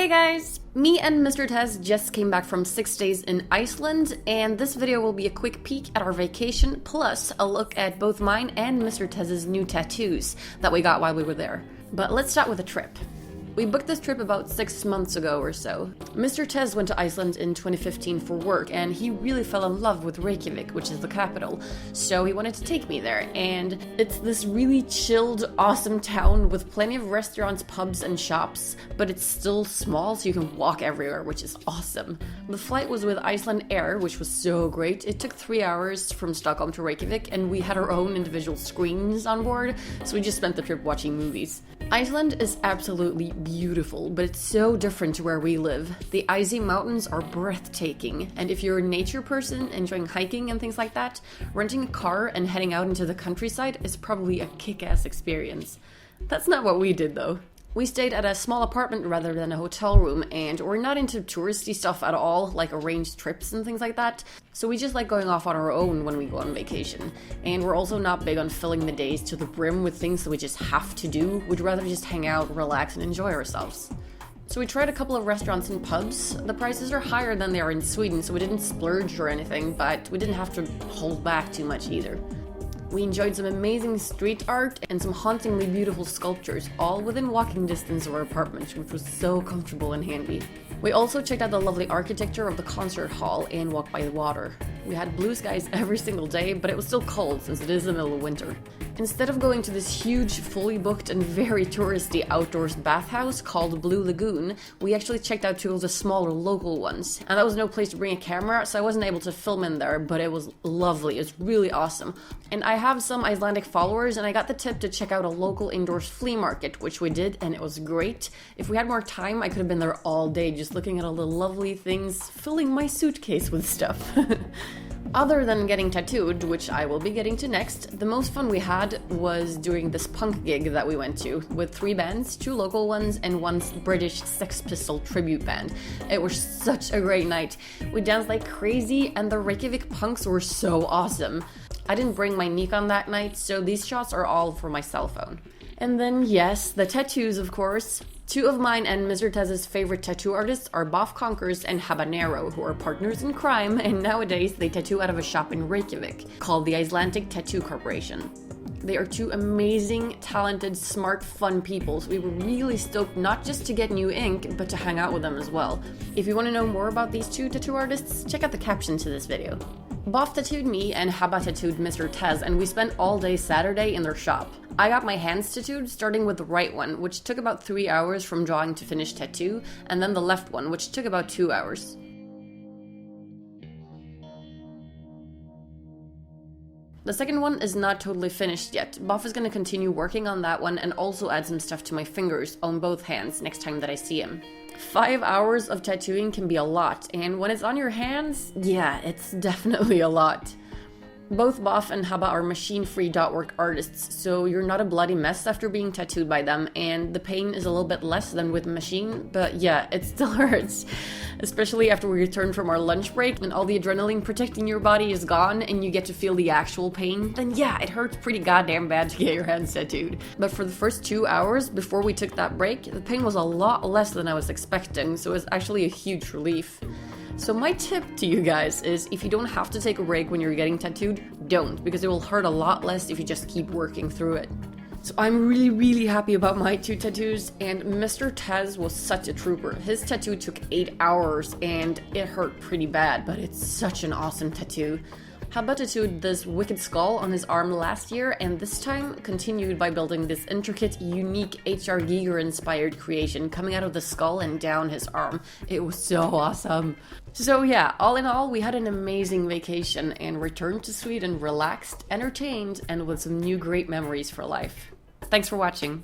Hey guys! Me and Mr. Tez just came back from 6 days in Iceland, and this video will be a quick peek at our vacation, plus a look at both mine and Mr. Tez's new tattoos that we got while we were there. But let's start with the trip. We booked this trip about 6 months ago or so. Mr. Tez went to Iceland in 2015 for work, and he really fell in love with Reykjavik, which is the capital. So he wanted to take me there, and it's this really chilled, awesome town with plenty of restaurants, pubs, and shops, but it's still small, so you can walk everywhere, which is awesome. The flight was with Iceland Air, which was so great. It took 3 hours from Stockholm to Reykjavik, and we had our own individual screens on board, so we just spent the trip watching movies. Iceland is absolutely beautiful, but it's so different to where we live. The icy mountains are breathtaking, and if you're a nature person enjoying hiking and things like that, renting a car and heading out into the countryside is probably a kick-ass experience. That's not what we did though. We stayed at a small apartment rather than a hotel room, and we're not into touristy stuff at all, like arranged trips and things like that, so we just like going off on our own when we go on vacation. And we're also not big on filling the days to the brim with things that we just have to do. We'd rather just hang out, relax, and enjoy ourselves. So we tried a couple of restaurants and pubs. The prices are higher than they are in Sweden, so we didn't splurge or anything, but we didn't have to hold back too much either. We enjoyed some amazing street art and some hauntingly beautiful sculptures, all within walking distance of our apartment, which was so comfortable and handy. We also checked out the lovely architecture of the concert hall and walked by the water. We had blue skies every single day, but it was still cold since it is the middle of winter. Instead of going to this huge, fully booked and very touristy outdoors bathhouse called Blue Lagoon, we actually checked out two of the smaller local ones. And that was no place to bring a camera, so I wasn't able to film in there, but it was lovely. It was really awesome. And I have some Icelandic followers, and I got the tip to check out a local indoors flea market, which we did, and it was great. If we had more time, I could have been there all day just looking at all the lovely things, filling my suitcase with stuff. Other than getting tattooed, which I will be getting to next, the most fun we had was during this punk gig that we went to, with 3 bands, 2 local ones, and 1 British Sex Pistol tribute band. It was such a great night. We danced like crazy, and the Reykjavik punks were so awesome. I didn't bring my Nikon that night, so these shots are all for my cell phone. And then, yes, the tattoos, of course. 2 of mine and Mr. Tez's favorite tattoo artists are Boff Conkers and Habanero, who are partners in crime, and nowadays they tattoo out of a shop in Reykjavik called the Icelandic Tattoo Corporation. They are 2 amazing, talented, smart, fun people, so we were really stoked not just to get new ink, but to hang out with them as well. If you want to know more about these 2 tattoo artists, check out the caption to this video. Boff tattooed me and Haba tattooed Mr. Tez, and we spent all day Saturday in their shop. I got my hands tattooed, starting with the right one, which took about 3 hours from drawing to finish tattoo, and then the left one, which took about 2 hours. The second one is not totally finished yet. Boff is going to continue working on that one and also add some stuff to my fingers on both hands next time that I see him. 5 hours of tattooing can be a lot, and when it's on your hands, yeah, it's definitely a lot. Both Boff and Haba are machine-free dot work artists, so you're not a bloody mess after being tattooed by them, and the pain is a little bit less than with machine, but yeah, it still hurts. Especially after we return from our lunch break and all the adrenaline protecting your body is gone and you get to feel the actual pain, then yeah, it hurts pretty goddamn bad to get your hands tattooed. But for the first 2 hours before we took that break, the pain was a lot less than I was expecting, so it was actually a huge relief. So my tip to you guys is, if you don't have to take a break when you're getting tattooed, don't, because it will hurt a lot less if you just keep working through it. So I'm really happy about my 2 tattoos, and Mr. Tez was such a trooper. His tattoo took 8 hours and it hurt pretty bad, but it's such an awesome tattoo. Haba tattooed this wicked skull on his arm last year, and this time continued by building this intricate, unique H.R. Giger-inspired creation coming out of the skull and down his arm. It was so awesome. So yeah, all in all, we had an amazing vacation and returned to Sweden relaxed, entertained, and with some new great memories for life. Thanks for watching.